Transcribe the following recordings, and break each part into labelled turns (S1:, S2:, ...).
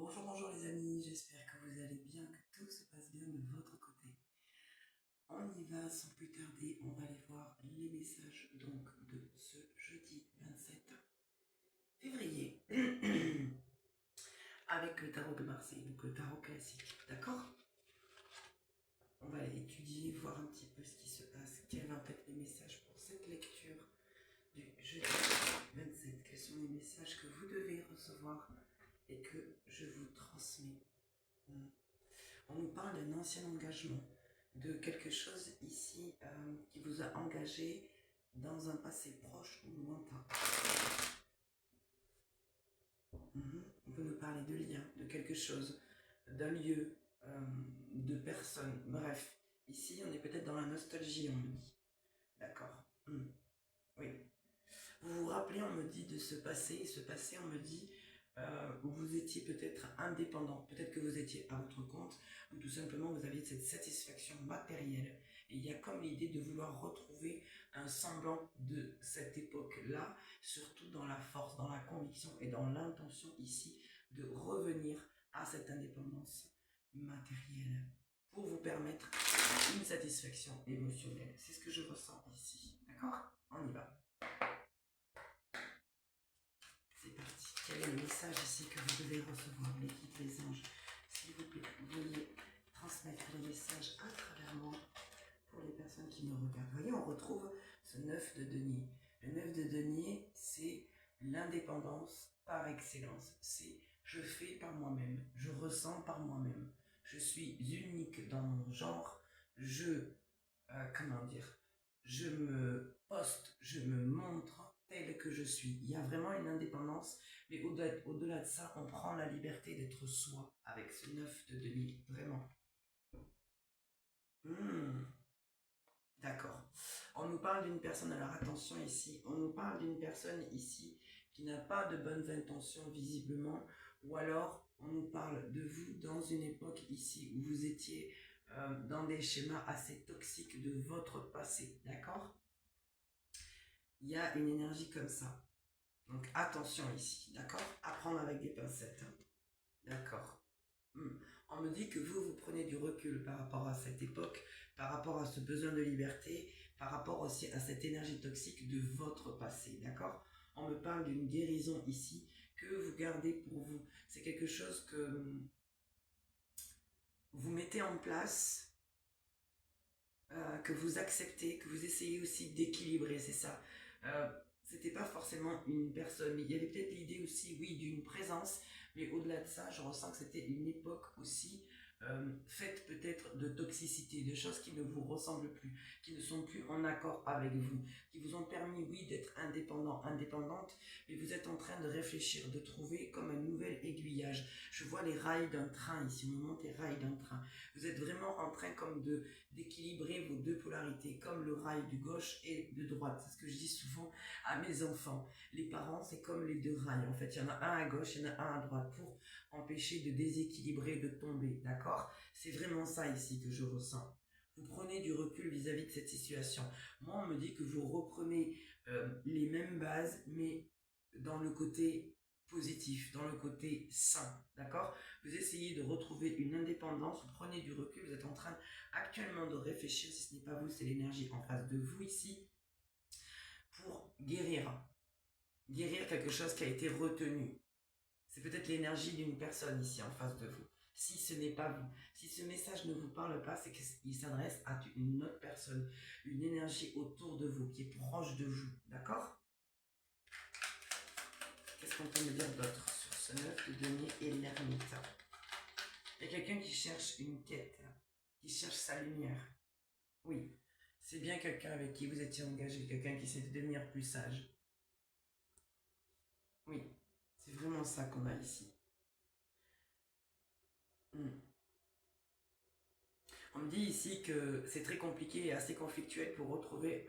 S1: Bonjour, bonjour les amis, j'espère que vous allez bien, que tout se passe bien de votre côté. On y va sans plus tarder, on va aller voir les messages donc de ce jeudi 27 février avec le tarot de Marseille, donc le tarot classique, d'accord? On va étudier, voir un petit peu ce qui se passe, quels vont être les messages pour cette lecture du jeudi 27, quels sont les messages que vous devez recevoir et que je vous transmets. On nous parle d'un ancien engagement, de quelque chose ici qui vous a engagé dans un passé proche ou lointain. On peut nous parler de liens, de quelque chose, d'un lieu, de personnes, bref. Ici, on est peut-être dans la nostalgie, on me dit. D'accord. Oui. Vous vous rappelez, on me dit de ce passé, on me dit où vous étiez peut-être indépendant, peut-être que vous étiez à votre compte, ou tout simplement vous aviez cette satisfaction matérielle. Et il y a comme l'idée de vouloir retrouver un semblant de cette époque-là, surtout dans la force, dans la conviction et dans l'intention ici de revenir à cette indépendance matérielle pour vous permettre une satisfaction émotionnelle. C'est ce que je ressens ici. D'accord? On y va. C'est parti. Quel est le message ici que vous devez recevoir, l'équipe, les anges? S'il vous plaît, veuillez transmettre les messages à travers moi pour les personnes qui me regardent. Vous voyez, on retrouve ce 9 de denier. Le 9 de denier, c'est l'indépendance par excellence. C'est je fais par moi-même, je ressens par moi-même. Je suis unique dans mon genre. Comment dire, je me poste, je me montre tel que je suis. Il y a vraiment une indépendance, mais au-delà de ça, on prend la liberté d'être soi avec ce 9 de denier, vraiment. D'accord. On nous parle d'une personne, alors attention ici, on nous parle d'une personne ici qui n'a pas de bonnes intentions visiblement, ou alors on nous parle de vous dans une époque ici où vous étiez dans des schémas assez toxiques de votre passé, d'accord? Il y a une énergie comme ça. Donc attention ici, d'accord? À prendre avec des pincettes. D'accord. On me dit que vous prenez du recul par rapport à cette époque, par rapport à ce besoin de liberté, par rapport aussi à cette énergie toxique de votre passé, d'accord? On me parle d'une guérison ici que vous gardez pour vous. C'est quelque chose que vous mettez en place, que vous acceptez, que vous essayez aussi d'équilibrer, c'est ça. C'était pas forcément une personne, mais il y avait peut-être l'idée aussi, oui, d'une présence, mais au-delà de ça, je ressens que c'était une époque aussi faite peut-être de toxicité, de choses qui ne vous ressemblent plus, qui ne sont plus en accord avec vous, qui vous ont permis, oui, d'être indépendant, indépendante, mais vous êtes en train de réfléchir, de trouver comme un nouvel aiguillage. Je vois les rails d'un train ici, on monte les rails d'un train. Vous êtes vraiment en train comme d'équilibrer vos deux polarités, comme le rail du gauche et de droite. C'est ce que je dis souvent à mes enfants. Les parents, c'est comme les deux rails. En fait, il y en a un à gauche, il y en a un à droite pour empêcher de déséquilibrer, de tomber. D'accord? C'est vraiment ça ici que je ressens. Vous prenez du recul vis-à-vis de cette situation. Moi, on me dit que vous reprenez les mêmes bases, mais dans le côté positif, dans le côté sain, d'accord? Vous essayez de retrouver une indépendance, vous prenez du recul, vous êtes en train actuellement de réfléchir, si ce n'est pas vous, c'est l'énergie en face de vous ici, pour guérir. Guérir quelque chose qui a été retenu. C'est peut-être l'énergie d'une personne ici en face de vous. Si ce n'est pas vous, si ce message ne vous parle pas, c'est qu'il s'adresse à une autre personne, une énergie autour de vous, qui est proche de vous, d'accord? Qu'est-ce qu'on peut me dire d'autre sur ce 9 de denier et l'ermite? Il y a quelqu'un qui cherche une quête, qui cherche sa lumière. Oui, c'est bien quelqu'un avec qui vous étiez engagé, quelqu'un qui essaie de devenir plus sage. Oui, c'est vraiment ça qu'on a ici. On me dit ici que c'est très compliqué et assez conflictuel pour retrouver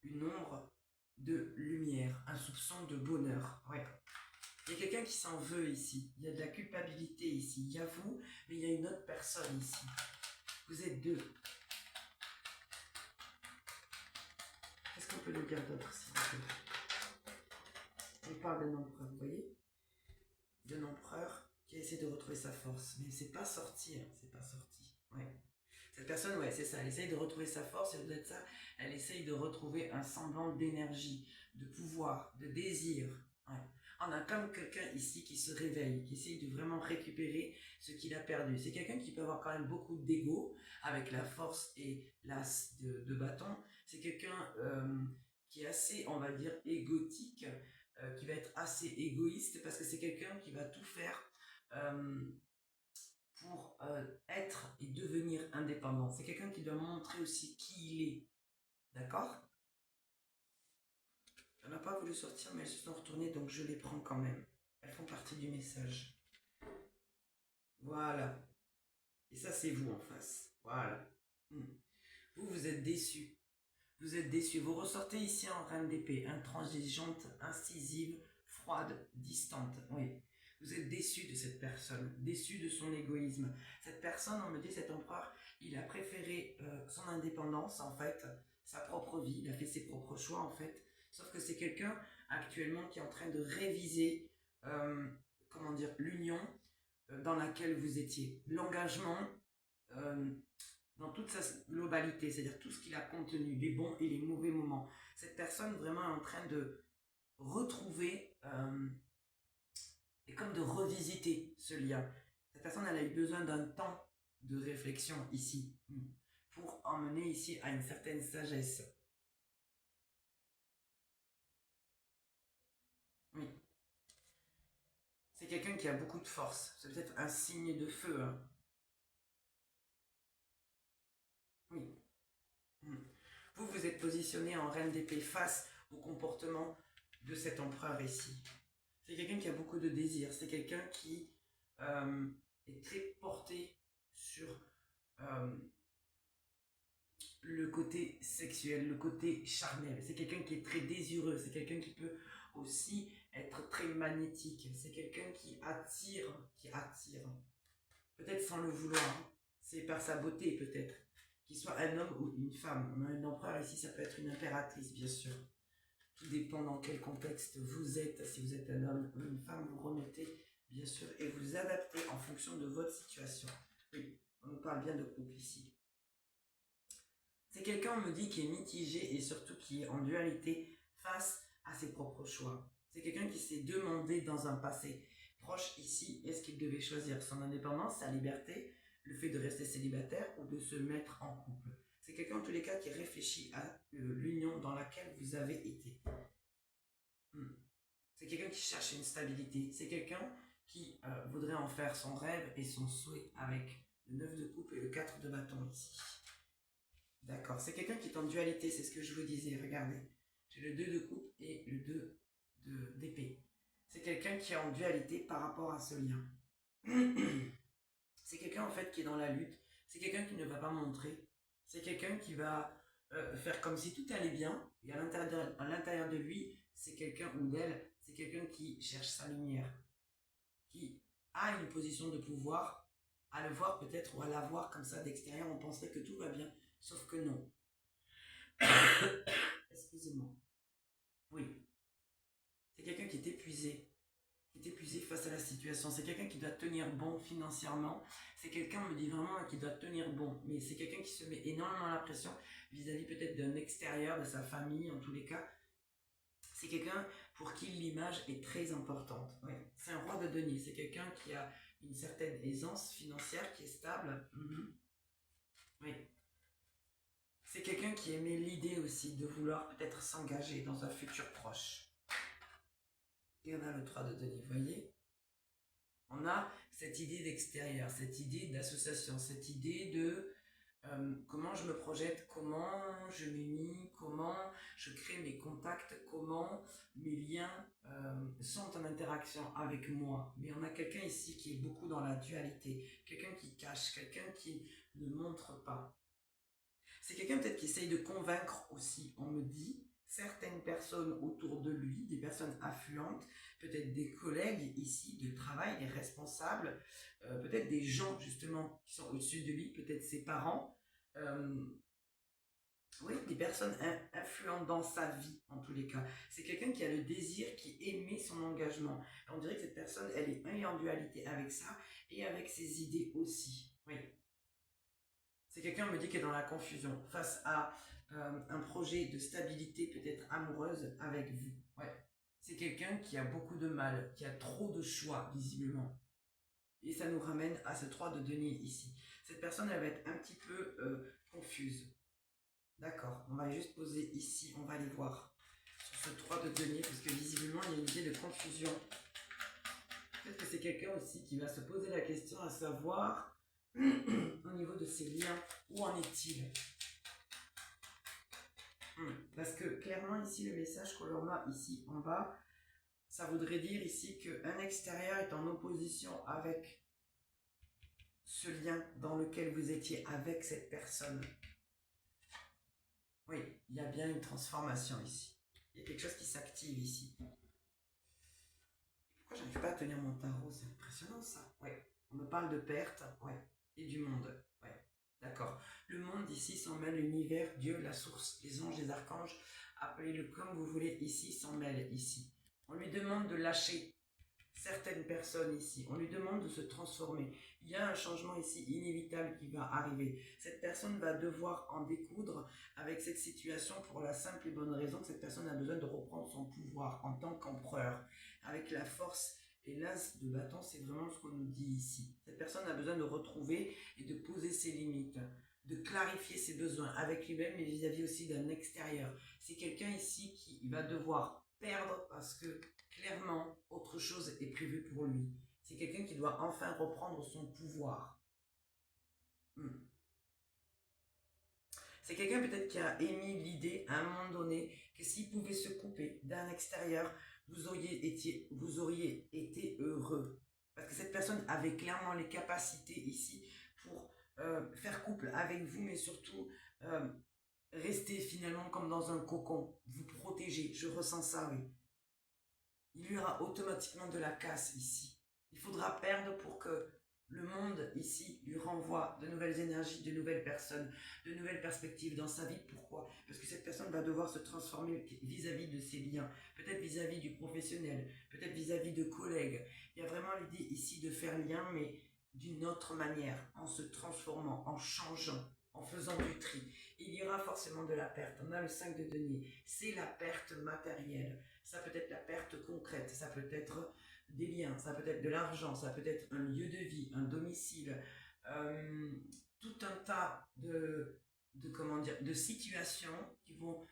S1: une ombre de lumière, un soupçon de bonheur. Ouais. Il y a quelqu'un qui s'en veut ici. Il y a de la culpabilité ici. Il y a vous, mais il y a une autre personne ici. Vous êtes deux. Qu'est-ce qu'on peut nous dire d'autre, s'il vous plaît? On parle d'un empereur, vous voyez? D'un empereur qui a essayé de retrouver sa force, mais c'est pas sorti, hein, c'est pas sorti. Ouais. Cette personne, ouais, c'est ça, elle essaye de retrouver sa force, et au-delà de ça, elle essaye de retrouver un semblant d'énergie, de pouvoir, de désir. Ouais. On a comme quelqu'un ici qui se réveille, qui essaye de vraiment récupérer ce qu'il a perdu. C'est quelqu'un qui peut avoir quand même beaucoup d'ego, avec la force et l'as de bâton. C'est quelqu'un qui est assez, on va dire, égotique, qui va être assez égoïste, parce que c'est quelqu'un qui va tout faire euh, pour être et devenir indépendant. C'est quelqu'un qui doit montrer aussi qui il est. D'accord? On n'a pas voulu sortir, mais elles se sont retournées, donc je les prends quand même. Elles font partie du message. Voilà. Et ça, c'est vous en face. Voilà. Vous, vous êtes déçus. Vous êtes déçus. Vous ressortez ici en reine d'épée, intransigeante, incisive, froide, distante. Oui. Vous êtes déçu de cette personne, déçu de son égoïsme. Cette personne, on me dit, cet empereur, il a préféré son indépendance, en fait, sa propre vie, il a fait ses propres choix, en fait. Sauf que c'est quelqu'un, actuellement, qui est en train de réviser, comment dire, l'union dans laquelle vous étiez. L'engagement euh, dans toute sa globalité, c'est-à-dire tout ce qu'il a contenu, les bons et les mauvais moments. Cette personne vraiment est en train de retrouver et comme de revisiter ce lien. Cette personne, elle a eu besoin d'un temps de réflexion ici, pour emmener ici à une certaine sagesse. Oui. C'est quelqu'un qui a beaucoup de force. C'est peut-être un signe de feu. Hein. Oui. Vous, vous êtes positionné en reine d'épée face au comportement de cet empereur ici. C'est quelqu'un qui a beaucoup de désirs. C'est quelqu'un qui est très porté sur le côté sexuel, le côté charnel. C'est quelqu'un qui est très désireux. C'est quelqu'un qui peut aussi être très magnétique. C'est quelqu'un qui attire, peut-être sans le vouloir. C'est par sa beauté peut-être. Qu'il soit un homme ou une femme. On a un empereur ici, ça peut être une impératrice, bien sûr. Tout dépend dans quel contexte vous êtes. Si vous êtes un homme ou une femme, vous remettez, bien sûr, et vous adaptez en fonction de votre situation. Oui, on nous parle bien de couple ici. C'est quelqu'un, on me dit, qui est mitigé et surtout qui est en dualité face à ses propres choix. C'est quelqu'un qui s'est demandé dans un passé proche ici, est-ce qu'il devait choisir son indépendance, sa liberté, le fait de rester célibataire ou de se mettre en couple. C'est quelqu'un, en tous les cas, qui réfléchit à l'union dans laquelle vous avez été. C'est quelqu'un qui cherche une stabilité. C'est quelqu'un qui voudrait en faire son rêve et son souhait avec le 9 de coupe et le 4 de bâton ici. D'accord. C'est quelqu'un qui est en dualité, c'est ce que je vous disais. Regardez. J'ai le 2 de coupe et le 2 d'épée. C'est quelqu'un qui est en dualité par rapport à ce lien. C'est quelqu'un en fait qui est dans la lutte. C'est quelqu'un qui ne va pas montrer. C'est quelqu'un qui va faire comme si tout allait bien. Et à l'intérieur de lui, c'est quelqu'un ou d'elle, c'est quelqu'un qui cherche sa lumière. Qui a une position de pouvoir. À le voir peut-être ou à la voir comme ça d'extérieur, on penserait que tout va bien. Sauf que non. Excusez-moi. Oui. C'est quelqu'un qui est épuisé. Qui est épuisé face à la situation. C'est quelqu'un qui doit tenir bon financièrement. C'est quelqu'un, on me dit vraiment, qui doit tenir bon. Mais c'est quelqu'un qui se met énormément la pression vis-à-vis peut-être d'un extérieur, de sa famille, en tous les cas. C'est quelqu'un pour qui l'image est très importante. Oui. C'est un roi de denier. C'est quelqu'un qui a une certaine aisance financière, qui est stable. Oui. C'est quelqu'un qui aimait l'idée aussi de vouloir peut-être s'engager dans un futur proche. Et on a le 3 de denier, vous voyez? On a cette idée d'extérieur, cette idée d'association, cette idée de comment je me projette, comment je m'unis, comment je crée mes contacts, comment mes liens sont en interaction avec moi. Mais on a quelqu'un ici qui est beaucoup dans la dualité, quelqu'un qui cache, quelqu'un qui ne montre pas. C'est quelqu'un peut-être qui essaye de convaincre aussi, on me dit, certaines personnes autour de lui, des personnes affluentes, peut-être des collègues ici de travail, des responsables, peut-être des gens justement qui sont au-dessus de lui, peut-être ses parents, Oui, des personnes influentes dans sa vie, en tous les cas. C'est quelqu'un qui a le désir, qui aimait son engagement. On dirait que cette personne, elle est en dualité avec ça et avec ses idées aussi. Oui. C'est quelqu'un, on me dit, qui est dans la confusion face à un projet de stabilité peut-être amoureuse avec vous. Ouais. C'est quelqu'un qui a beaucoup de mal, qui a trop de choix, visiblement. Et ça nous ramène à ce 3 de denier ici. Cette personne, elle va être un petit peu confuse. D'accord, on va juste poser ici, on va aller voir sur ce 3 de denier, parce que visiblement, il y a une idée de confusion. Peut-être que c'est quelqu'un aussi qui va se poser la question à savoir, au niveau de ses liens, où en est-il? Parce que clairement, ici, le message que l'on a ici en bas, ça voudrait dire ici qu'un extérieur est en opposition avec ce lien dans lequel vous étiez avec cette personne. Oui, il y a bien une transformation ici. Il y a quelque chose qui s'active ici. Pourquoi j'arrive pas à tenir mon tarot? C'est impressionnant ça. Oui, on me parle de perte, ouais, et du monde. Ouais, d'accord. Le monde ici s'en mêle, l'univers, Dieu, la source, les anges, les archanges, appelez-le comme vous voulez, ici s'en mêle ici. On lui demande de lâcher certaines personnes ici. On lui demande de se transformer. Il y a un changement ici inévitable qui va arriver. Cette personne va devoir en découdre avec cette situation pour la simple et bonne raison que cette personne a besoin de reprendre son pouvoir en tant qu'empereur. Avec la force et l'as de bâton, c'est vraiment ce qu'on nous dit ici. Cette personne a besoin de retrouver et de poser ses limites, de clarifier ses besoins avec lui-même et vis-à-vis aussi d'un extérieur. C'est quelqu'un ici qui va devoir perdre parce que clairement, autre chose est prévu pour lui. C'est quelqu'un qui doit enfin reprendre son pouvoir. C'est quelqu'un peut-être qui a émis l'idée à un moment donné que s'il pouvait se couper d'un extérieur, vous auriez été heureux. Parce que cette personne avait clairement les capacités ici pour faire couple avec vous, mais surtout rester finalement comme dans un cocon, vous protéger. Je ressens ça, oui. Il y aura automatiquement de la casse ici. Il faudra perdre pour que le monde ici lui renvoie de nouvelles énergies, de nouvelles personnes, de nouvelles perspectives dans sa vie. Pourquoi? Parce que cette personne va devoir se transformer vis-à-vis de ses liens, peut-être vis-à-vis du professionnel, peut-être vis-à-vis de collègues. Il y a vraiment l'idée ici de faire lien, mais d'une autre manière, en se transformant, en changeant, en faisant du tri. Il y aura forcément de la perte. On a le 5 de denier. C'est la perte matérielle. Ça peut être la perte concrète, ça peut être des liens, ça peut être de l'argent, ça peut être un lieu de vie, un domicile, tout un tas de situations qui vont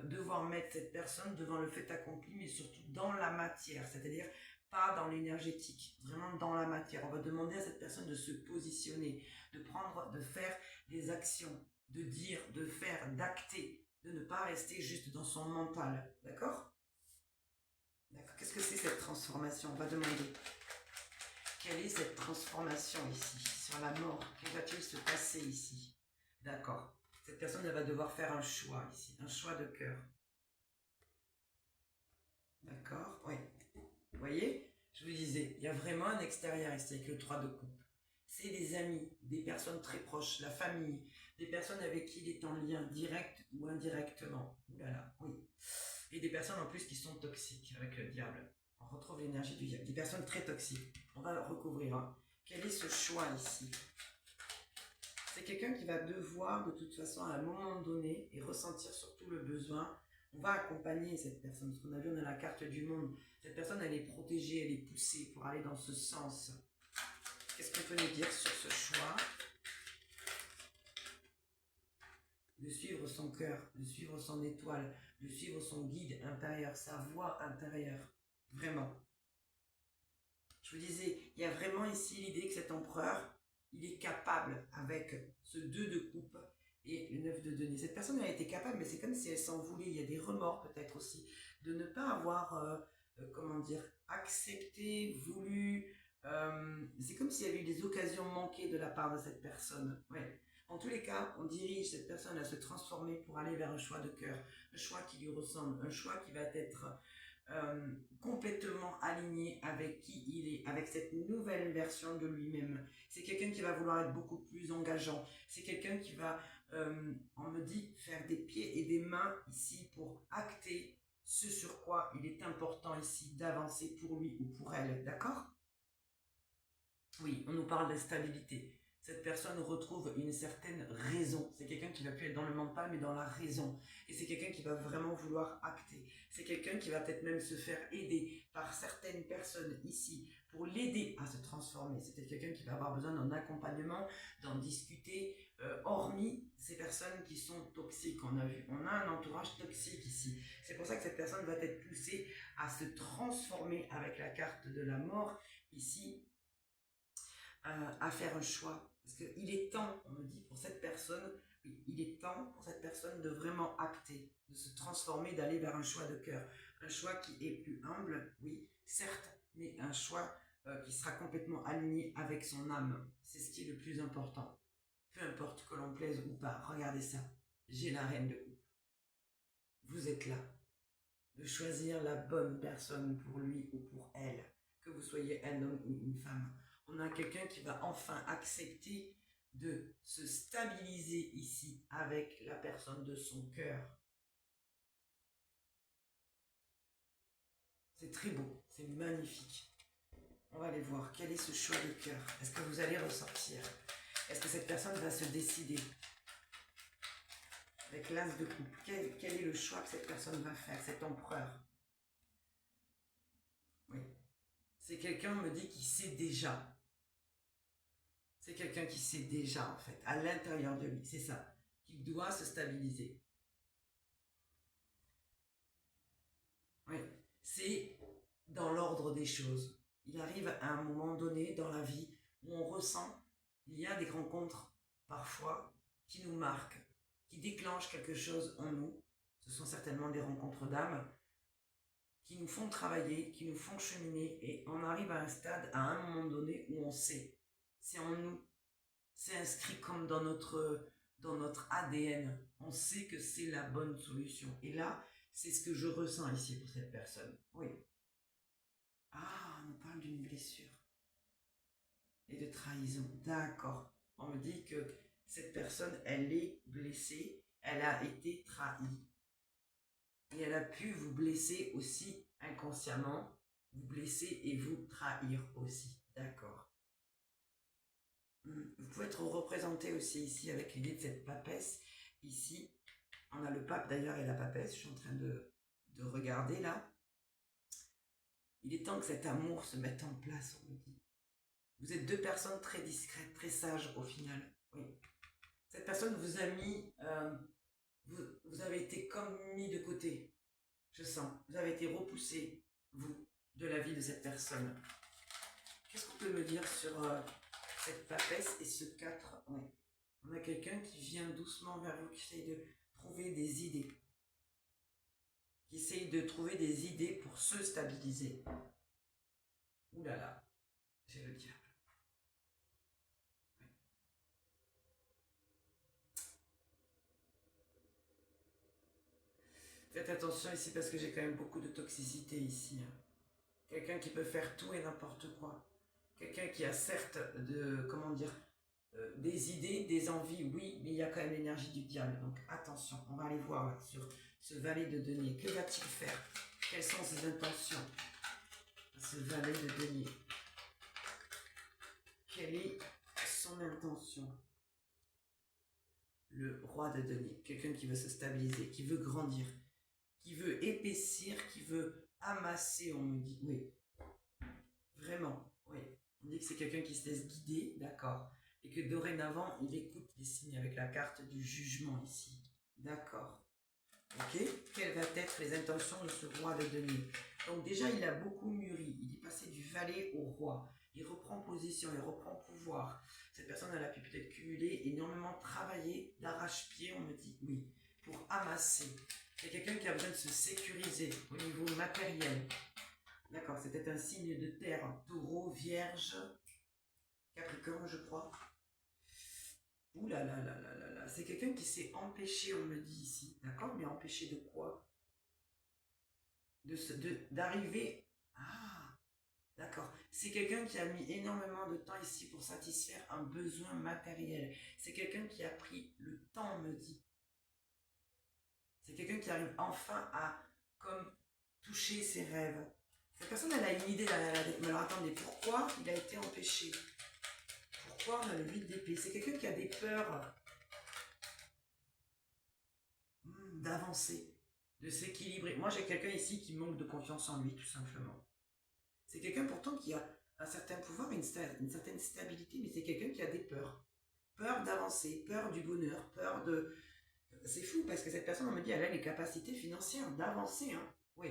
S1: devoir mettre cette personne devant le fait accompli, mais surtout dans la matière, c'est-à-dire pas dans l'énergétique, vraiment dans la matière. On va demander à cette personne de se positionner, de faire des actions, de dire, de faire, d'acter, de ne pas rester juste dans son mental, d'accord? D'accord. Qu'est-ce que c'est cette transformation? On va demander. Quelle est cette transformation ici? Sur la mort, que va-t-il se passer ici? D'accord. Cette personne, elle va devoir faire un choix ici, un choix de cœur. D'accord? Oui. Vous voyez? Je vous disais, il y a vraiment un extérieur ici avec le 3 de coupe. C'est des amis, des personnes très proches, la famille, des personnes avec qui il est en lien direct ou indirectement. Ouh là là, oui. Et des personnes en plus qui sont toxiques avec le diable. On retrouve l'énergie du diable. Des personnes très toxiques. On va recouvrir. Hein. Quel est ce choix ici? C'est quelqu'un qui va devoir de toute façon à un moment donné et ressentir surtout le besoin. On va accompagner cette personne. Ce qu'on a vu, on a la carte du monde. Cette personne, elle est protégée, elle est poussée pour aller dans ce sens. Qu'est-ce qu'on peut nous dire sur ce choix? De suivre son cœur, de suivre son étoile, de suivre son guide intérieur, sa voix intérieure. Vraiment. Je vous disais, il y a vraiment ici l'idée que cet empereur, il est capable avec ce 2 de coupe et le 9 de denier. Cette personne a été capable, mais c'est comme si elle s'en voulait. Il y a des remords peut-être aussi de ne pas avoir, comment dire, accepté, voulu. C'est comme s'il y avait eu des occasions manquées de la part de cette personne. Ouais. En tous les cas, on dirige cette personne à se transformer pour aller vers un choix de cœur, un choix qui lui ressemble, un choix qui va être complètement aligné avec qui il est, avec cette nouvelle version de lui-même. C'est quelqu'un qui va vouloir être beaucoup plus engageant. C'est quelqu'un qui va, on me dit, faire des pieds et des mains ici pour acter ce sur quoi il est important ici d'avancer pour lui ou pour elle. D'accord? Oui, on nous parle de stabilité. Cette personne retrouve une certaine raison. C'est quelqu'un qui va plus être dans le mental, mais dans la raison. Et c'est quelqu'un qui va vraiment vouloir acter. C'est quelqu'un qui va peut-être même se faire aider par certaines personnes ici pour l'aider à se transformer. C'est peut-être quelqu'un qui va avoir besoin d'un accompagnement, d'en discuter, hormis ces personnes qui sont toxiques. On a vu, on a un entourage toxique ici. C'est pour ça que cette personne va être poussée à se transformer avec la carte de la mort ici, à faire un choix. Parce qu'il est temps, on me dit, pour cette personne, oui, il est temps pour cette personne de vraiment acter, de se transformer, d'aller vers un choix de cœur. Un choix qui est plus humble, oui, certes, mais un choix qui sera complètement aligné avec son âme. C'est ce qui est le plus important. Peu importe que l'on plaise ou pas, regardez ça. J'ai la reine de coupe. Vous êtes là. De choisir la bonne personne pour lui ou pour elle. Que vous soyez un homme ou une femme. On a quelqu'un qui va enfin accepter de se stabiliser ici avec la personne de son cœur. C'est très beau, c'est magnifique. On va aller voir quel est ce choix de cœur. Est-ce que vous allez ressortir? Est-ce que cette personne va se décider? Avec l'as de coupe, quel est le choix que cette personne va faire, cet empereur? Oui. C'est quelqu'un, me dit, qui sait déjà. C'est quelqu'un qui sait déjà, en fait, à l'intérieur de lui, c'est ça, qu'il doit se stabiliser. Oui, c'est dans l'ordre des choses. Il arrive à un moment donné dans la vie où on ressent, il y a des rencontres, parfois, qui nous marquent, qui déclenchent quelque chose en nous. Ce sont certainement des rencontres d'âme, qui nous font travailler, qui nous font cheminer, et on arrive à un stade, à un moment donné, où on sait, c'est en nous. C'est inscrit comme dans notre ADN. On sait que c'est la bonne solution. Et là, c'est ce que je ressens ici pour cette personne. Oui. Ah, on nous parle d'une blessure et de trahison. D'accord. On me dit que cette personne, elle est blessée, elle a été trahie. Et elle a pu vous blesser aussi inconsciemment, vous blesser et vous trahir aussi. D'accord. Vous pouvez être représenté aussi ici avec l'idée de cette papesse. Ici, on a le pape d'ailleurs et la papesse. Je suis en train de regarder là. Il est temps que cet amour se mette en place, on me dit. Vous êtes deux personnes très discrètes, très sages au final. Oui. Cette personne vous a mis, vous avez été comme mis de côté. Je sens. Vous avez été repoussé, vous, de la vie de cette personne. Qu'est-ce qu'on peut me dire sur cette papesse et ce 4? Oui. On a quelqu'un qui vient doucement vers vous, qui essaye de trouver des idées. Qui essaye de trouver des idées pour se stabiliser. Ouh là là, j'ai le diable. Oui. Faites attention ici parce que j'ai quand même beaucoup de toxicité ici. Quelqu'un qui peut faire tout et n'importe quoi. Quelqu'un qui a certes des idées, des envies, oui, mais il y a quand même l'énergie du diable. Donc attention, on va aller voir là, sur ce valet de denier. Que va-t-il faire? Quelles sont ses intentions? Ce valet de denier. Quelle est son intention? Le roi de denier. Quelqu'un qui veut se stabiliser, qui veut grandir, qui veut épaissir, qui veut amasser, on me dit. Oui. Vraiment, oui. On dit que c'est quelqu'un qui se laisse guider, d'accord. Et que dorénavant, il écoute les signes avec la carte du jugement ici. D'accord. Ok. Quelles vont être les intentions de ce roi de denier? Donc déjà, il a beaucoup mûri. Il est passé du valet au roi. Il reprend position, il reprend pouvoir. Cette personne, elle a pu peut-être cumuler, énormément travailler d'arrache-pied, on me dit, oui, pour amasser. C'est quelqu'un qui a besoin de se sécuriser au niveau matériel. D'accord, c'était un signe de terre, taureau, vierge, capricorne, je crois. Ouh là là là là là là, c'est quelqu'un qui s'est empêché, on me dit ici. D'accord, mais empêché de quoi? d'arriver... Ah, d'accord. C'est quelqu'un qui a mis énormément de temps ici pour satisfaire un besoin matériel. C'est quelqu'un qui a pris le temps, on me dit. C'est quelqu'un qui arrive enfin à, comme, toucher ses rêves. Cette personne, elle a une idée. Mais alors attendez, pourquoi il a été empêché? Pourquoi on a le 8 d'épée? C'est quelqu'un qui a des peurs d'avancer, de s'équilibrer. Moi, j'ai quelqu'un ici qui manque de confiance en lui, tout simplement. C'est quelqu'un pourtant qui a un certain pouvoir, une certaine stabilité, mais c'est quelqu'un qui a des peurs. Peur d'avancer, peur du bonheur, peur de... C'est fou, parce que cette personne, on me dit, elle a les capacités financières d'avancer. Hein. Oui.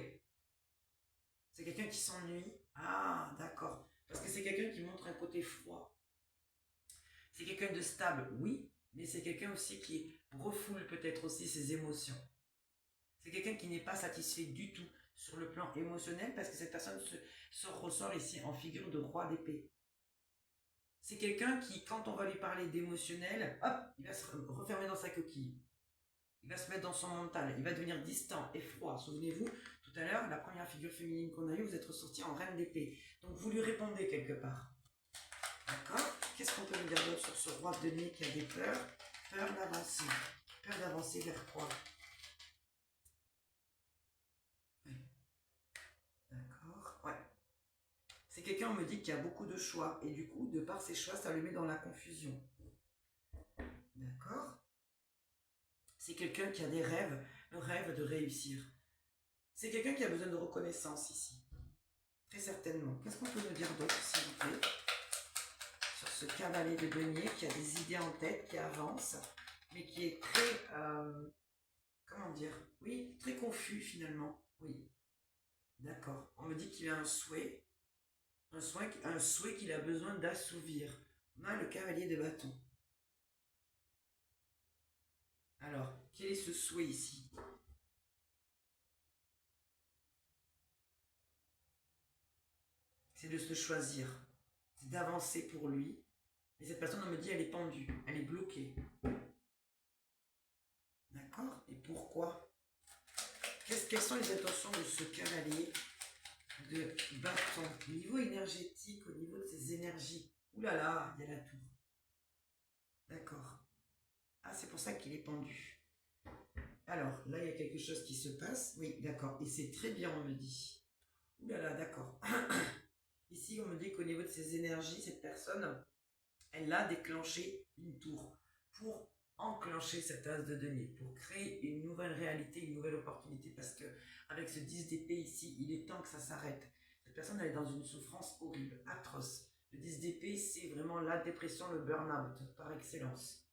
S1: C'est quelqu'un qui s'ennuie. Ah, d'accord. Parce que c'est quelqu'un qui montre un côté froid. C'est quelqu'un de stable, oui, mais c'est quelqu'un aussi qui refoule peut-être aussi ses émotions. C'est quelqu'un qui n'est pas satisfait du tout sur le plan émotionnel parce que cette personne se ressort ici en figure de roi d'épée. C'est quelqu'un qui, quand on va lui parler d'émotionnel, hop, il va se refermer dans sa coquille. Il va se mettre dans son mental. Il va devenir distant et froid. Souvenez-vous, tout à l'heure, la première figure féminine qu'on a eue, vous êtes ressorti en reine d'épée. Donc vous lui répondez quelque part. D'accord? Qu'est-ce qu'on peut lui dire d'autre sur ce roi de denier qui a des peurs? Peur d'avancer. Peur d'avancer vers quoi? Oui. D'accord? Ouais. C'est quelqu'un, on me dit, qui a beaucoup de choix. Et du coup, de par ses choix, ça le met dans la confusion. D'accord? C'est quelqu'un qui a des rêves, le rêve de réussir. C'est quelqu'un qui a besoin de reconnaissance ici. Très certainement. Qu'est-ce qu'on peut nous dire d'autre, s'il vous plaît? Sur ce cavalier de denier qui a des idées en tête, qui avance, mais qui est très... comment dire? Oui, très confus finalement. Oui. D'accord. On me dit qu'il a un souhait qu'il a besoin d'assouvir. On a le cavalier de bâton. Alors, quel est ce souhait ici? C'est de se choisir, c'est d'avancer pour lui. Et cette personne, on me dit, elle est pendue, elle est bloquée. D'accord? Et pourquoi? Quelles sont les intentions de ce cavalier de bâton? Au niveau énergétique, au niveau de ses énergies. Ouh là là, il y a la tour. D'accord. Ah, c'est pour ça qu'il est pendu. Alors, là, il y a quelque chose qui se passe. Oui, d'accord. Et c'est très bien, on me dit. Ouh là là, d'accord. Ici, on me dit qu'au niveau de ses énergies, cette personne, elle a déclenché une tour pour enclencher cette as de denier, pour créer une nouvelle réalité, une nouvelle opportunité, parce que avec ce 10 d'épée ici, il est temps que ça s'arrête. Cette personne, elle est dans une souffrance horrible, atroce. Le 10 d'épée, c'est vraiment la dépression, le burn-out, par excellence.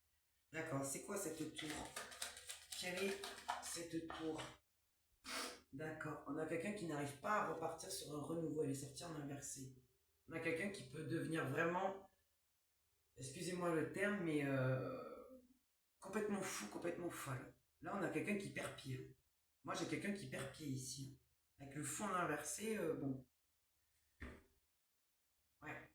S1: D'accord, c'est quoi cette tour? Quelle est cette tour? D'accord, on a quelqu'un qui n'arrive pas à repartir sur un renouveau, elle est sortie en inversé. On a quelqu'un qui peut devenir vraiment, excusez-moi le terme, mais complètement fou, complètement folle. Là, on a quelqu'un qui perd pied. Moi, j'ai quelqu'un qui perd pied ici. Avec le fond inversé, bon. Ouais.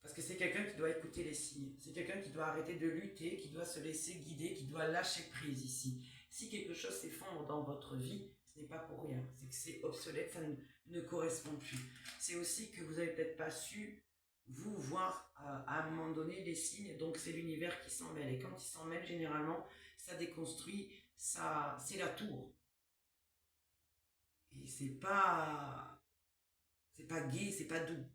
S1: Parce que c'est quelqu'un qui doit écouter les signes. C'est quelqu'un qui doit arrêter de lutter, qui doit se laisser guider, qui doit lâcher prise ici. Si quelque chose s'effondre dans votre vie, ce n'est pas pour rien. C'est que c'est obsolète, ça ne correspond plus. C'est aussi que vous n'avez peut-être pas su vous voir à un moment donné les signes, donc c'est l'univers qui s'en mêle. Et quand il s'en mêle, généralement, ça déconstruit, c'est la tour. Et c'est pas gai, c'est pas doux.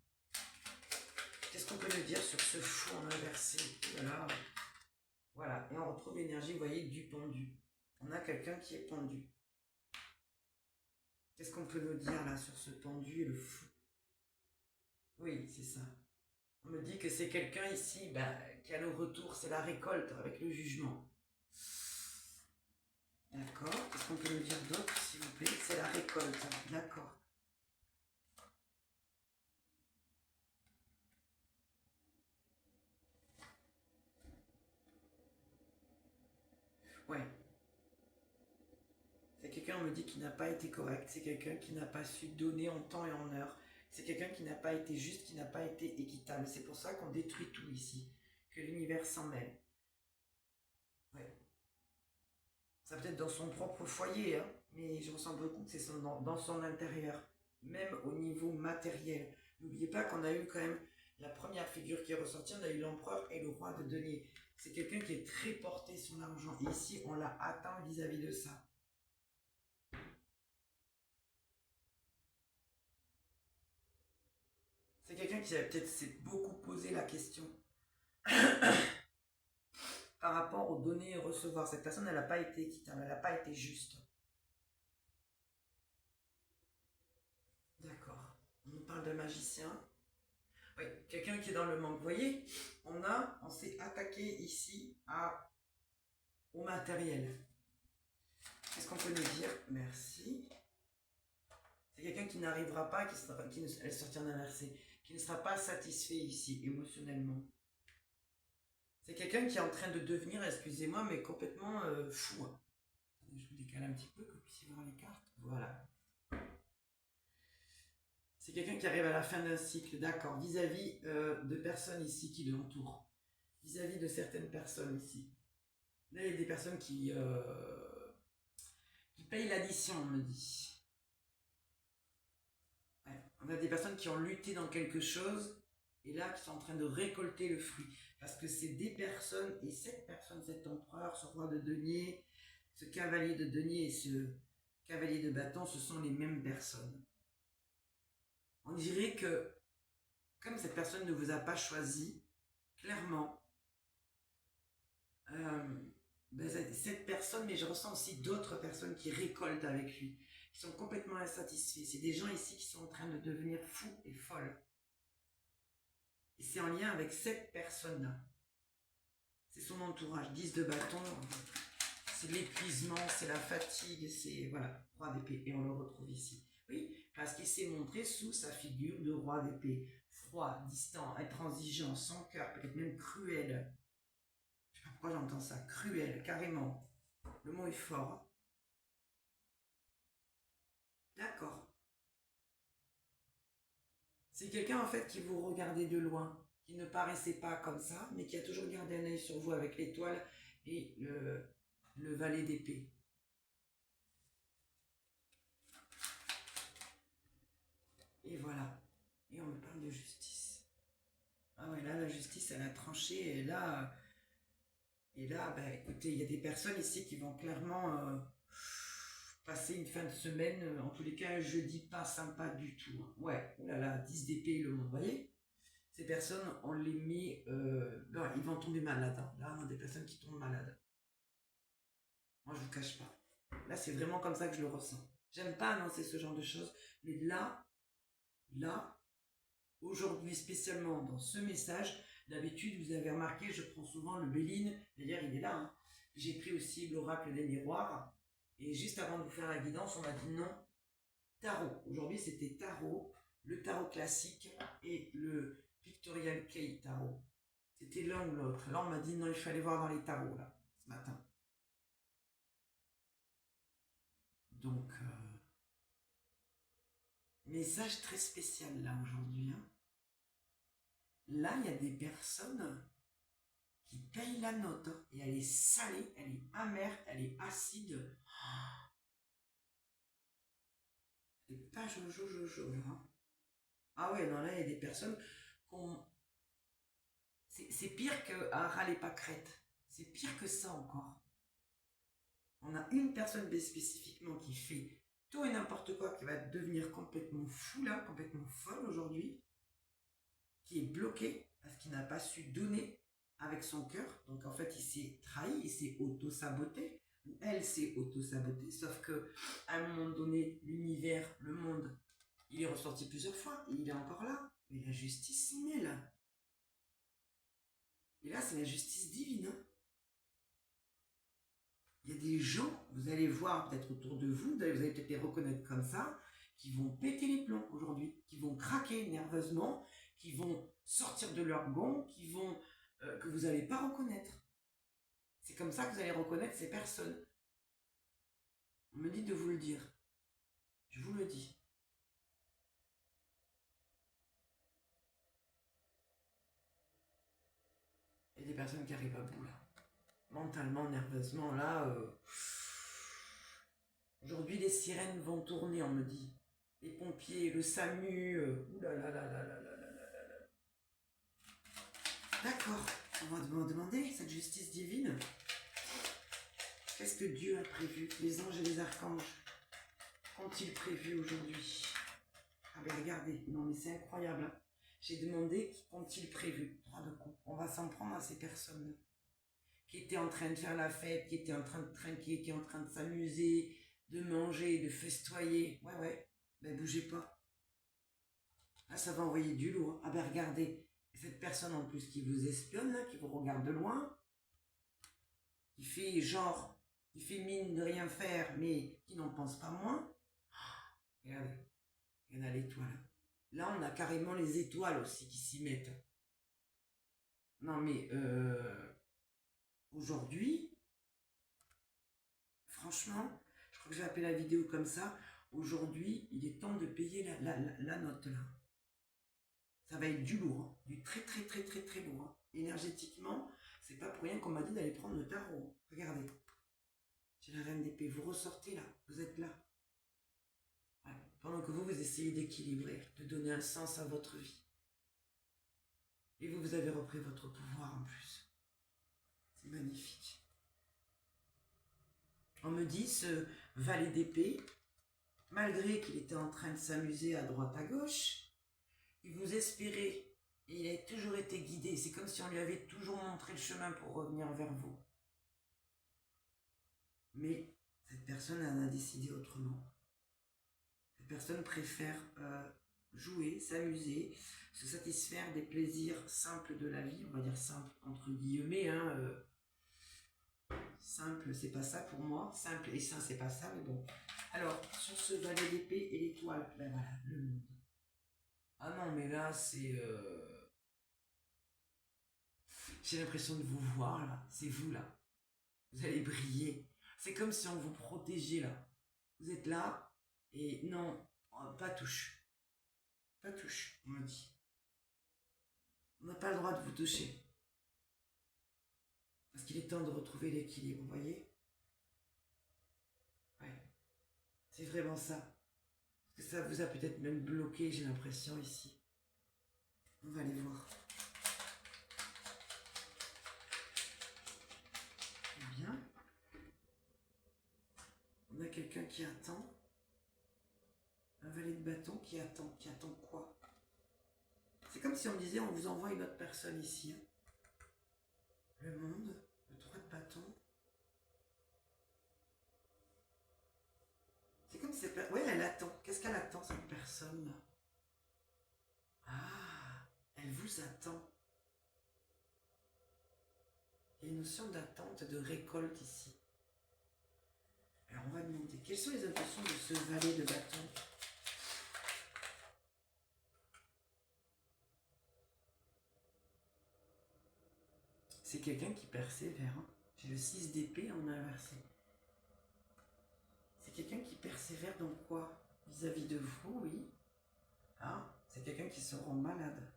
S1: Qu'est-ce qu'on peut nous dire sur ce fou en inversé? Voilà. Voilà, et on retrouve l'énergie, vous voyez, du pendu. On a quelqu'un qui est pendu. Qu'est-ce qu'on peut nous dire là sur ce pendu et le fou? Oui, c'est ça. On me dit que c'est quelqu'un ici qui a le retour, c'est la récolte avec le jugement. D'accord, qu'est-ce qu'on peut nous dire d'autre, s'il vous plaît? C'est la récolte, d'accord. Ouais. C'est quelqu'un, on me dit, qui n'a pas été correct. C'est quelqu'un qui n'a pas su donner en temps et en heure. C'est quelqu'un qui n'a pas été juste, qui n'a pas été équitable. C'est pour ça qu'on détruit tout ici. Que l'univers s'en mêle. Ouais. Ça peut être dans son propre foyer, hein. mais je ressens beaucoup que c'est dans son intérieur, même au niveau matériel. N'oubliez pas qu'on a eu quand même la première figure qui est ressortie, on a eu l'empereur et le roi de denier. C'est quelqu'un qui est très porté sur l'argent. Et ici, on l'a atteint vis-à-vis de ça. C'est quelqu'un qui a peut-être s'est beaucoup posé la question par rapport aux donner et recevoir. Cette personne, elle n'a pas été équitable, elle n'a pas été juste. D'accord. On nous parle de magicien. Oui, quelqu'un qui est dans le manque. Vous voyez, on s'est attaqué ici au matériel. Qu'est-ce qu'on peut nous dire? Merci. C'est quelqu'un qui n'arrivera pas, elle sortira inversée, qui ne sera pas satisfait ici, émotionnellement. C'est quelqu'un qui est en train de devenir, excusez-moi, mais complètement fou. Je vous décale un petit peu, que vous puissiez voir les cartes. Voilà. C'est quelqu'un qui arrive à la fin d'un cycle, d'accord, vis-à-vis de personnes ici qui l'entourent. Vis-à-vis de certaines personnes ici. Là, il y a des personnes qui payent l'addition, on me dit. Ouais. On a des personnes qui ont lutté dans quelque chose et là qui sont en train de récolter le fruit. Parce que c'est des personnes, et cette personne, cet empereur, ce roi de denier, ce cavalier de denier et ce cavalier de bâton, ce sont les mêmes personnes. On dirait que, comme cette personne ne vous a pas choisi, clairement, cette personne, mais je ressens aussi d'autres personnes qui récoltent avec lui, qui sont complètement insatisfaits. C'est des gens ici qui sont en train de devenir fous et folles. Et c'est en lien avec cette personne-là. C'est son entourage. 10 de bâton, c'est l'épuisement, c'est la fatigue, c'est, voilà, roi d'épée. Et on le retrouve ici. Oui, parce qu'il s'est montré sous sa figure de roi d'épée. Froid, distant, intransigeant, sans cœur, peut-être même cruel. Je sais pas pourquoi j'entends ça. Cruel, carrément. Le mot est fort. D'accord. C'est quelqu'un en fait qui vous regardait de loin, qui ne paraissait pas comme ça, mais qui a toujours gardé un œil sur vous avec l'étoile et le valet d'épée. Et voilà. Et on me parle de justice. Ah ouais, là, la justice, elle a tranché. Et là bah, écoutez, il y a des personnes ici qui vont clairement passer une fin de semaine, en tous les cas, un jeudi pas sympa du tout. Hein. Ouais, oh là là, 10 d'épée, le monde, vous voyez? Ces personnes, on les met... non, ils vont tomber malades. Hein. Là, on a des personnes qui tombent malades. Moi, je vous cache pas. Là, c'est vraiment comme ça que je le ressens. J'aime pas annoncer ce genre de choses, mais là, aujourd'hui, spécialement dans ce message, d'habitude, vous avez remarqué, je prends souvent le Béline. D'ailleurs, il est là. Hein. J'ai pris aussi l'oracle des miroirs. Et juste avant de vous faire la guidance, on m'a dit non, tarot. Aujourd'hui, c'était tarot, le tarot classique et le Pictorial Key tarot. C'était l'un ou l'autre. Là, on m'a dit non, il fallait voir dans les tarots, là, ce matin. Donc, message très spécial, là, aujourd'hui. Hein. Là, il y a des personnes qui payent la note. Hein, et elle est salée, elle est amère, elle est acide. Elle n'est pas jojo, hein. Ah ouais, non, là, il y a des personnes qu'on... C'est pire qu'un râle et pas crête. C'est pire que ça encore. On a une personne spécifiquement qui fait tout et n'importe quoi, qui va devenir complètement fou là, complètement folle aujourd'hui, qui est bloqué parce qu'il n'a pas su donner avec son cœur. Donc en fait, il s'est trahi, il s'est auto-saboté, ou elle s'est auto-sabotée, sauf que à un moment donné, l'univers, le monde, il est ressorti plusieurs fois, et il est encore là. Mais la justice s'y mêle. Et là, c'est la justice divine. Hein. Il y a des gens, vous allez voir peut-être autour de vous, vous allez peut-être les reconnaître comme ça, qui vont péter les plombs aujourd'hui, qui vont craquer nerveusement, qui vont sortir de leur gond, que vous n'allez pas reconnaître. C'est comme ça que vous allez reconnaître ces personnes. On me dit de vous le dire. Je vous le dis. Il y a des personnes qui arrivent à bout là. Mentalement, nerveusement, là... Aujourd'hui, les sirènes vont tourner, on me dit. Les pompiers, le SAMU, ouh là là là là là là là là. D'accord, on va me demander cette justice divine. Qu'est-ce que Dieu a prévu? Les anges et les archanges qu'ont-ils prévu aujourd'hui? Ah ben regardez, non mais c'est incroyable. Hein. J'ai demandé qu'ont-ils prévu? Trois de coupe. On va s'en prendre à ces personnes qui étaient en train de faire la fête, qui étaient en train de trinquer, qui étaient en train de s'amuser, de manger, de festoyer. Ouais, ouais, ben bougez pas. Là, ça va envoyer du lourd. Ah ben regardez, cette personne en plus qui vous espionne, là, qui vous regarde de loin, qui fait genre, qui fait mine de rien faire, mais qui n'en pense pas moins. Regardez, il y en a l'étoile. Là, on a carrément les étoiles aussi qui s'y mettent. Non mais, aujourd'hui, franchement, je crois que je vais appeler la vidéo comme ça. Aujourd'hui, il est temps de payer la note là. Ça va être du lourd, hein. Du très très très très très lourd. Hein. Énergétiquement, c'est pas pour rien qu'on m'a dit d'aller prendre le tarot. Regardez. J'ai la reine d'épée. Vous ressortez là. Vous êtes là. Ouais. Pendant que vous essayez d'équilibrer, de donner un sens à votre vie. Et vous avez repris votre pouvoir en plus. C'est magnifique. On me dit, ce valet d'épée, malgré qu'il était en train de s'amuser à droite à gauche, il vous espérait et il a toujours été guidé. C'est comme si on lui avait toujours montré le chemin pour revenir vers vous. Mais cette personne en a décidé autrement. Cette personne préfère jouer, s'amuser, se satisfaire des plaisirs simples de la vie, on va dire simple entre guillemets, hein, simple c'est pas ça pour moi, simple et sain c'est pas ça, mais bon. Alors, sur ce valet d'épée et l'étoile, ben voilà, le monde. Ah non, mais là c'est... J'ai l'impression de vous voir là, c'est vous là. Vous allez briller. C'est comme si on vous protégeait là. Vous êtes là et non, pas touche. Pas touche, on me dit. On n'a pas le droit de vous toucher. Parce qu'il est temps de retrouver l'équilibre, vous voyez? Ouais, c'est vraiment ça. Parce que ça vous a peut-être même bloqué, j'ai l'impression, ici. On va aller voir. Bien. On a quelqu'un qui attend. Un valet de bâton qui attend. Qui attend quoi? C'est comme si on me disait, on vous envoie une autre personne ici. Hein. Le monde, le 3 de bâton. C'est comme si... Ouais, elle attend. Qu'est-ce qu'elle attend, cette personne-là? Ah, elle vous attend. Il y a une notion d'attente, de récolte ici. Alors on va demander, quelles sont les intentions de ce valet de bâton? C'est quelqu'un qui persévère. Hein. J'ai le 6 d'épée en inversé. C'est quelqu'un qui persévère dans quoi? Vis-à-vis de vous, oui. Ah, c'est quelqu'un qui se rend malade.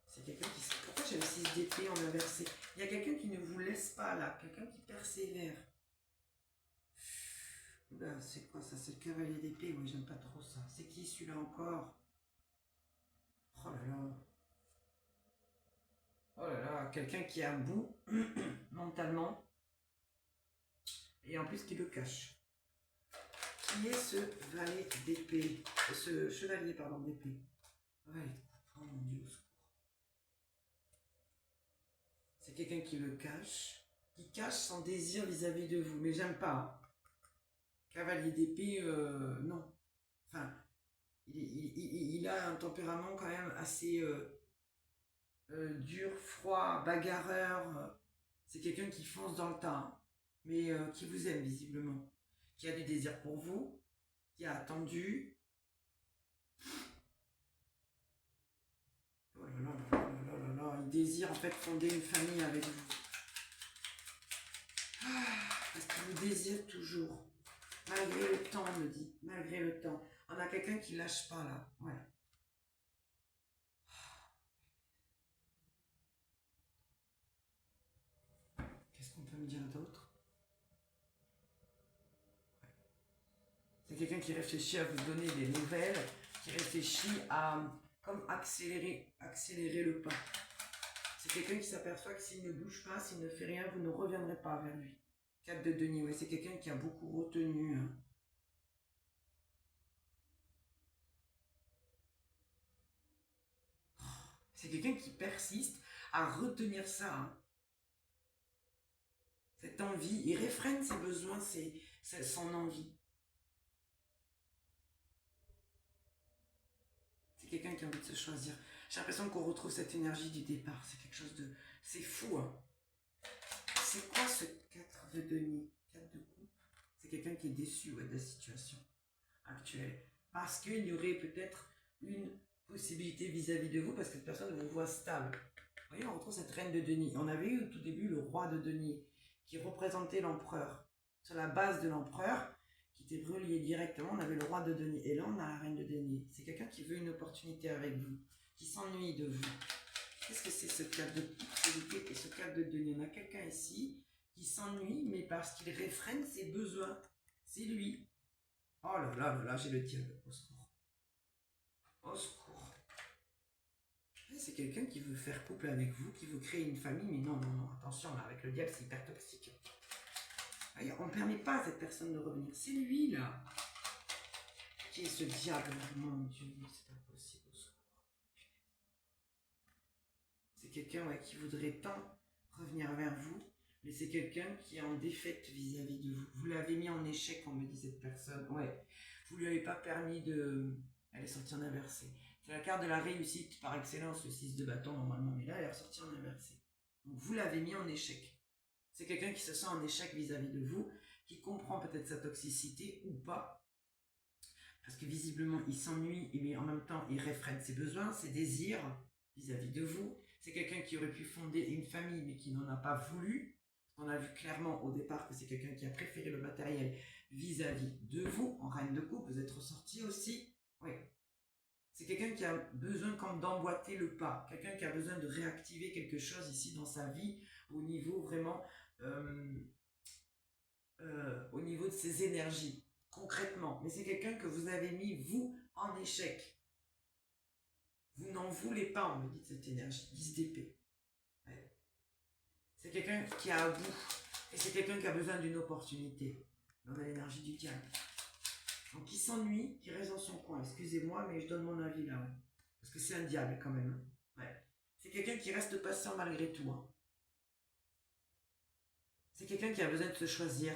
S1: C'est quelqu'un qui... Pourquoi j'ai le 6 d'épée en inversé? Il y a quelqu'un qui ne vous laisse pas là, quelqu'un qui persévère. Oula, c'est quoi ça? C'est le cavalier d'épée, oui, j'aime pas trop ça. C'est qui celui-là encore? Oh là là. Oh là là, quelqu'un qui est à bout, mentalement, et en plus qui le cache. Qui est ce valet d'épée? Ce chevalier, pardon, d'épée. Valet. Oh mon Dieu, au secours. C'est quelqu'un qui le cache, qui cache son désir vis-à-vis de vous, mais j'aime pas. Hein. Cavalier d'épée, non. Enfin, il a un tempérament quand même assez dur, froid, bagarreur. C'est quelqu'un qui fonce dans le tas, hein, mais qui vous aime visiblement. Qui a du désir pour vous, qui a attendu. Oh là là là là là là, il désire en fait fonder une famille avec vous. Ah, parce qu'il vous désire toujours. Malgré le temps, on me dit. Malgré le temps. On a quelqu'un qui lâche pas là. Ouais. Qu'est-ce qu'on peut me dire d'autre? quelqu'un qui réfléchit à vous donner des nouvelles, qui réfléchit à comme accélérer le pas. C'est quelqu'un qui s'aperçoit que s'il ne bouge pas, s'il ne fait rien, vous ne reviendrez pas vers lui. 4 de denier, ouais, c'est quelqu'un qui a beaucoup retenu. Hein. C'est quelqu'un qui persiste à retenir ça. Hein. Cette envie, il réfrène ses besoins, c'est son envie. C'est quelqu'un qui a envie de se choisir. J'ai l'impression qu'on retrouve cette énergie du départ. C'est quelque chose de... C'est fou, hein. C'est quoi ce 4 de denier, 4 de coupe? C'est quelqu'un qui est déçu de la situation actuelle. Parce qu'il y aurait peut-être une possibilité vis-à-vis de vous, parce que cette personne vous voit stable. Vous voyez, on retrouve cette reine de denier. On avait eu au tout début le roi de denier, qui représentait l'empereur. Sur la base de l'empereur, qui était relié directement, on avait le roi de denier. Et là, on a la reine de denier. C'est quelqu'un qui veut une opportunité avec vous, qui s'ennuie de vous. Qu'est-ce que c'est ce 4 de coupe et ce 4 de denier? On a quelqu'un ici qui s'ennuie, mais parce qu'il réfrène ses besoins. C'est lui. Oh là là là là, j'ai le diable. Au secours. Au secours. C'est quelqu'un qui veut faire couple avec vous, qui veut créer une famille, mais non, non, non, attention, là, avec le diable, c'est hyper toxique. Voyez, on ne permet pas à cette personne de revenir. C'est lui, là. Qui est ce diable? Mon Dieu, c'est pas possible, au secours. C'est quelqu'un qui voudrait tant revenir vers vous, mais c'est quelqu'un qui est en défaite vis-à-vis de vous. Vous l'avez mis en échec, on me dit cette personne. Ouais, vous lui avez pas permis de... Elle est sortie en inversé. C'est la carte de la réussite par excellence, le 6 de bâton normalement, mais là elle est ressortie en inversé. Donc vous l'avez mis en échec. C'est quelqu'un qui se sent en échec vis-à-vis de vous, qui comprend peut-être sa toxicité ou pas, parce que visiblement il s'ennuie, mais en même temps il réfrène ses besoins, ses désirs vis-à-vis de vous. C'est quelqu'un qui aurait pu fonder une famille, mais qui n'en a pas voulu. On a vu clairement au départ que c'est quelqu'un qui a préféré le matériel vis-à-vis de vous. En reine de coupe, vous êtes ressorti aussi. Oui. C'est quelqu'un qui a besoin comme d'emboîter le pas. Quelqu'un qui a besoin de réactiver quelque chose ici dans sa vie au niveau vraiment... au niveau de ses énergies, concrètement. Mais c'est quelqu'un que vous avez mis, vous, en échec. Vous n'en voulez pas, on me dit, de cette énergie. 10 d'épée. Ouais. C'est quelqu'un qui a à bout. Et c'est quelqu'un qui a besoin d'une opportunité. On a l'énergie du diable. Donc, qui s'ennuie, qui reste dans son coin. Excusez-moi, mais je donne mon avis là. Ouais. Parce que c'est un diable quand même. Ouais. C'est quelqu'un qui reste patient malgré tout. Hein. C'est quelqu'un qui a besoin de se choisir.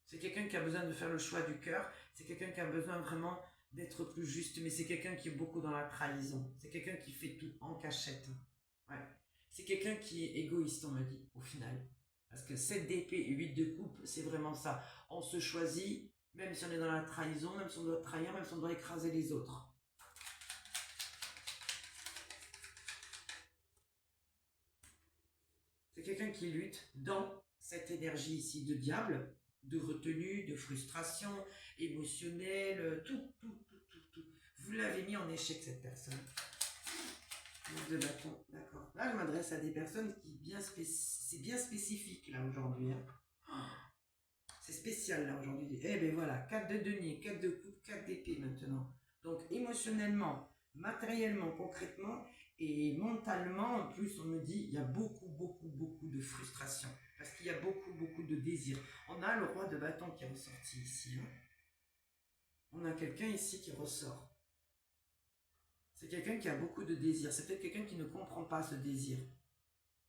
S1: C'est quelqu'un qui a besoin de faire le choix du cœur. C'est quelqu'un qui a besoin vraiment d'être plus juste. Mais c'est quelqu'un qui est beaucoup dans la trahison. C'est quelqu'un qui fait tout en cachette. Ouais. C'est quelqu'un qui est égoïste, on me dit, au final. Parce que 7 d'épée et 8 de coupe, c'est vraiment ça. On se choisit, même si on est dans la trahison, même si on doit trahir, même si on doit écraser les autres. C'est quelqu'un qui lutte dans cette énergie ici de diable, de retenue, de frustration émotionnelle, tout. Vous l'avez mis en échec, cette personne. De bâton, d'accord. Là, je m'adresse à des personnes qui c'est bien spécifique, là, aujourd'hui. Hein. C'est spécial, là, aujourd'hui. Eh bien, voilà, 4 de denier, 4 de coupe, 4 d'épée, maintenant. Donc, émotionnellement, matériellement, concrètement, et mentalement, en plus, on me dit, il y a beaucoup de frustration. Parce qu'il y a beaucoup de désir. On a le roi de bâton qui est ressorti ici. Hein. On a quelqu'un ici qui ressort. C'est quelqu'un qui a beaucoup de désir. C'est peut-être quelqu'un qui ne comprend pas ce désir.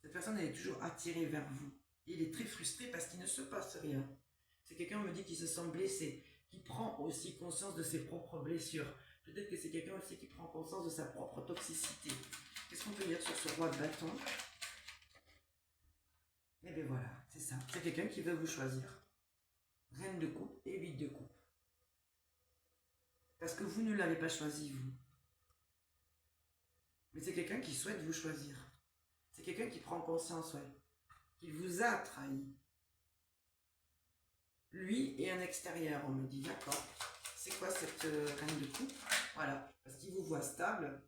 S1: Cette personne, elle est toujours attirée vers vous. Et il est très frustré parce qu'il ne se passe rien. C'est quelqu'un, on me dit, qui se sent blessé, qui prend aussi conscience de ses propres blessures. Peut-être que c'est quelqu'un aussi qui prend conscience de sa propre toxicité. Qu'est-ce qu'on peut dire sur ce roi de bâton? Eh bien voilà, c'est ça. C'est quelqu'un qui veut vous choisir. Reine de coupe et 8 de coupe. Parce que vous ne l'avez pas choisi, vous. Mais c'est quelqu'un qui souhaite vous choisir. C'est quelqu'un qui prend conscience, ouais. Qu'il vous a trahi. Lui et un extérieur, on me dit, d'accord. C'est quoi cette reine de coupe? Voilà, parce qu'il vous voit stable,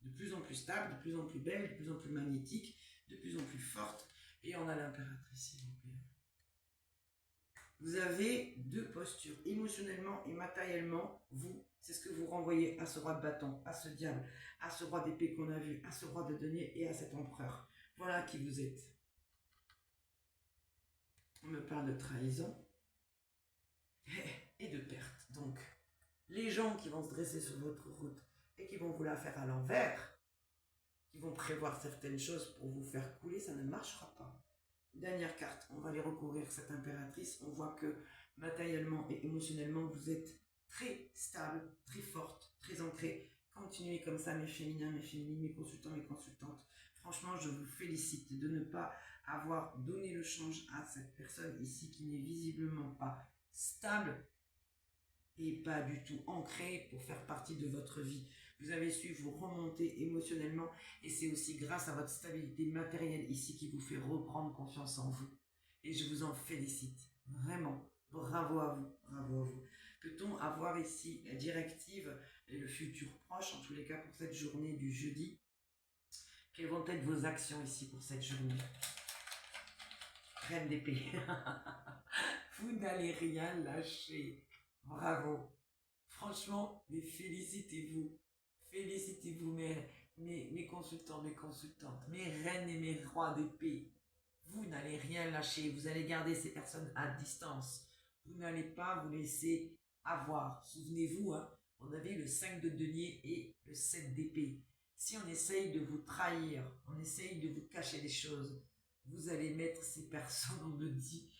S1: de plus en plus stable, de plus en plus belle, de plus en plus magnétique, de plus en plus forte. Et on a l'impératrice, s'il vous plaît. Vous avez deux postures, émotionnellement et matériellement. Vous, c'est ce que vous renvoyez à ce roi de bâton, à ce diable, à ce roi d'épée qu'on a vu, à ce roi de denier et à cet empereur. Voilà qui vous êtes. On me parle de trahison et de perte. Donc, les gens qui vont se dresser sur votre route et qui vont vous la faire à l'envers, qui vont prévoir certaines choses pour vous faire couler, ça ne marchera pas. Dernière carte, on va aller recouvrir cette impératrice. On voit que matériellement et émotionnellement, vous êtes très stable, très forte, très ancrée. Continuez comme ça, mes féminins, mes féminines, mes consultants, mes consultantes. Franchement, je vous félicite de ne pas avoir donné le change à cette personne ici qui n'est visiblement pas stable et pas du tout ancrée pour faire partie de votre vie. Vous avez su vous remonter émotionnellement et c'est aussi grâce à votre stabilité matérielle ici qui vous fait reprendre confiance en vous. Et je vous en félicite. Vraiment. Bravo à vous. Bravo à vous. Peut-on avoir ici la directive et le futur proche, en tous les cas pour cette journée du jeudi? Quelles vont être vos actions ici pour cette journée? Reine d'épée. Vous n'allez rien lâcher. Bravo. Franchement, mais félicitez-vous. Félicitez-vous, mes consultants, mes consultantes, mes reines et mes rois d'épée. Vous n'allez rien lâcher. Vous allez garder ces personnes à distance. Vous n'allez pas vous laisser avoir. Souvenez-vous, hein, on avait le 5 de denier et le 7 d'épée. Si on essaye de vous trahir, on essaye de vous cacher des choses, vous allez mettre ces personnes, on me dit,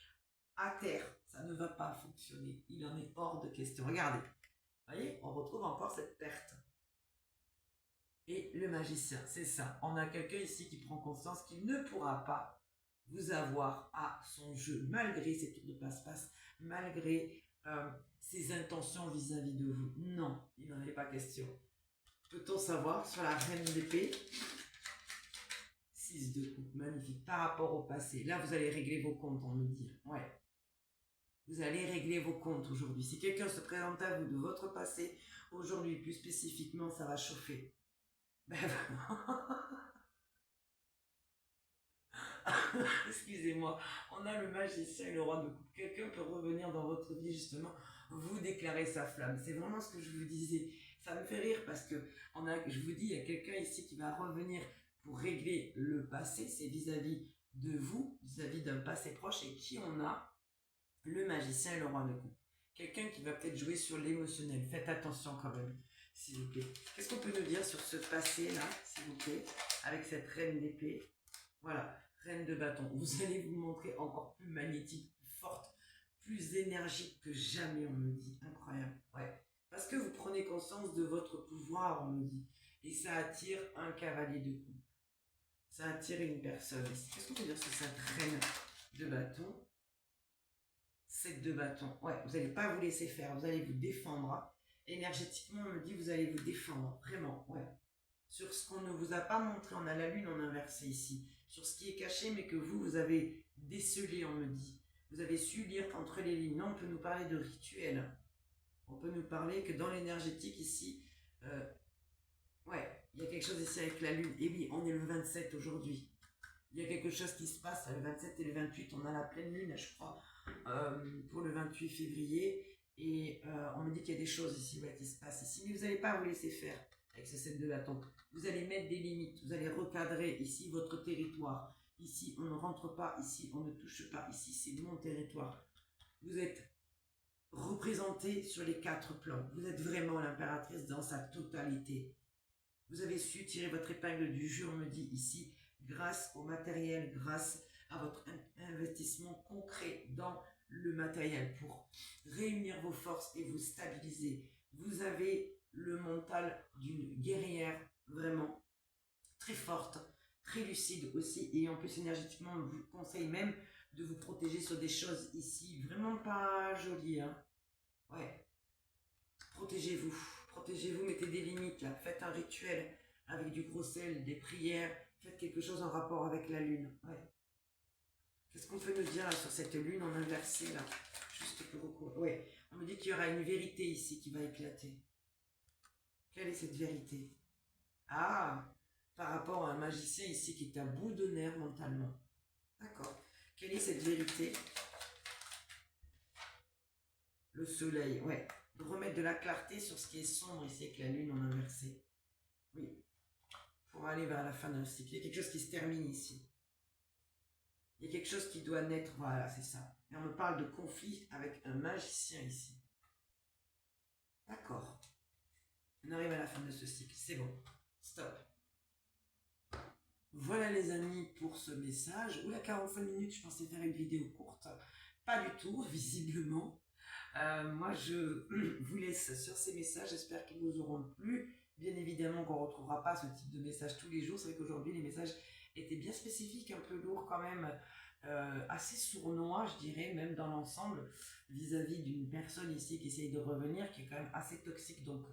S1: à terre. Ça ne va pas fonctionner. Il en est hors de question. Regardez. Vous voyez, on retrouve encore cette perte. Et le magicien, c'est ça. On a quelqu'un ici qui prend conscience qu'il ne pourra pas vous avoir à son jeu, malgré ses tours de passe-passe, malgré ses intentions vis-à-vis de vous. Non, il n'en est pas question. Peut-on savoir sur la reine d'épée? 6 de coupe, magnifique. Par rapport au passé, là vous allez régler vos comptes, on me dit. Ouais. Vous allez régler vos comptes aujourd'hui. Si quelqu'un se présente à vous de votre passé, aujourd'hui plus spécifiquement, ça va chauffer. Ben, excusez-moi, on a le magicien et le roi de coupe. Quelqu'un peut revenir dans votre vie justement, vous déclarer sa flamme. C'est vraiment ce que je vous disais. Ça me fait rire parce que je vous dis, il y a quelqu'un ici qui va revenir pour régler le passé. C'est vis-à-vis de vous, vis-à-vis d'un passé proche et qui on a? Le magicien et le roi de coupe. Quelqu'un qui va peut-être jouer sur l'émotionnel. Faites attention quand même, s'il vous plaît. Qu'est-ce qu'on peut nous dire sur ce passé-là, s'il vous plaît, avec cette reine d'épée? Voilà, reine de bâton. Vous allez vous montrer encore plus magnétique, plus forte, plus énergique que jamais, on me dit. Incroyable, ouais. Parce que vous prenez conscience de votre pouvoir, on me dit. Et ça attire un cavalier de coupe. Ça attire une personne. Qu'est-ce qu'on peut dire sur cette reine de bâton? 7 de bâton. Ouais, vous n'allez pas vous laisser faire, vous allez vous défendre. Énergétiquement, on me dit, vous allez vous défendre. Vraiment, ouais. Sur ce qu'on ne vous a pas montré, on a la lune en inversé ici. Sur ce qui est caché, mais que vous avez décelé, on me dit. Vous avez su lire entre les lignes. Non, on peut nous parler de rituel. On peut nous parler que dans l'énergétique ici, ouais, il y a quelque chose ici avec la lune. Et oui, on est le 27 aujourd'hui. Il y a quelque chose qui se passe le 27 et le 28. On a la pleine lune, je crois, pour le 28 février. Et on me dit qu'il y a des choses ici qui se passent ici. Mais vous n'allez pas vous laisser faire avec ce 7 de bâton. Vous allez mettre des limites. Vous allez recadrer ici votre territoire. Ici, on ne rentre pas. Ici, on ne touche pas. Ici, c'est mon territoire. Vous êtes représenté sur les 4 plans. Vous êtes vraiment l'impératrice dans sa totalité. Vous avez su tirer votre épingle du jeu, on me dit ici, grâce au matériel, grâce à votre investissement concret dans le matériel pour réunir vos forces et vous stabiliser. Vous avez le mental d'une guerrière vraiment très forte, très lucide aussi, et en plus énergétiquement, on vous conseille même de vous protéger sur des choses ici vraiment pas jolies. Hein. Ouais, protégez-vous. Protégez-vous, mettez des limites là, faites un rituel avec du gros sel, des prières, faites quelque chose en rapport avec la lune. Ouais. Qu'est-ce qu'on peut nous dire là, sur cette lune en inversé là? Juste pour... Ouais, on me dit qu'il y aura une vérité ici qui va éclater. Quelle est cette vérité? Ah, par rapport à un magicien ici qui est à bout de nerfs mentalement. D'accord. Quelle est cette vérité? Le soleil, ouais. De remettre de la clarté sur ce qui est sombre ici avec la lune en inversé. Oui. Pour aller vers la fin d'un cycle. Il y a quelque chose qui se termine ici. Il y a quelque chose qui doit naître. Voilà, c'est ça. Et on me parle de conflit avec un magicien ici. D'accord. On arrive à la fin de ce cycle. C'est bon. Stop. Voilà les amis pour ce message. Oula, 45 minutes, je pensais faire une vidéo courte. Pas du tout, visiblement. Moi, je vous laisse sur ces messages. J'espère qu'ils vous auront plu. Bien évidemment qu'on ne retrouvera pas ce type de message tous les jours. C'est vrai qu'aujourd'hui, les messages étaient bien spécifiques, un peu lourds quand même, assez sournois, je dirais, même dans l'ensemble, vis-à-vis d'une personne ici qui essaye de revenir, qui est quand même assez toxique. Donc,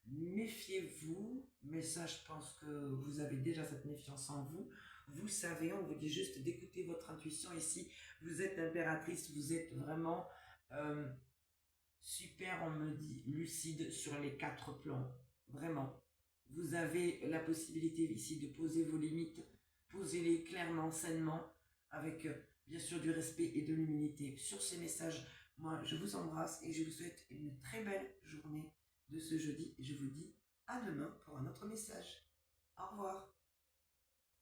S1: méfiez-vous. Mais ça, je pense que vous avez déjà cette méfiance en vous. Vous savez, on vous dit juste d'écouter votre intuition ici. Vous êtes impératrice, vous êtes vraiment... super, on me dit, lucide sur les 4 plans. Vraiment. Vous avez la possibilité ici de poser vos limites. Posez-les clairement, sainement, avec bien sûr du respect et de l'humilité. Sur ces messages, moi, je vous embrasse et je vous souhaite une très belle journée de ce jeudi. Je vous dis à demain pour un autre message. Au revoir.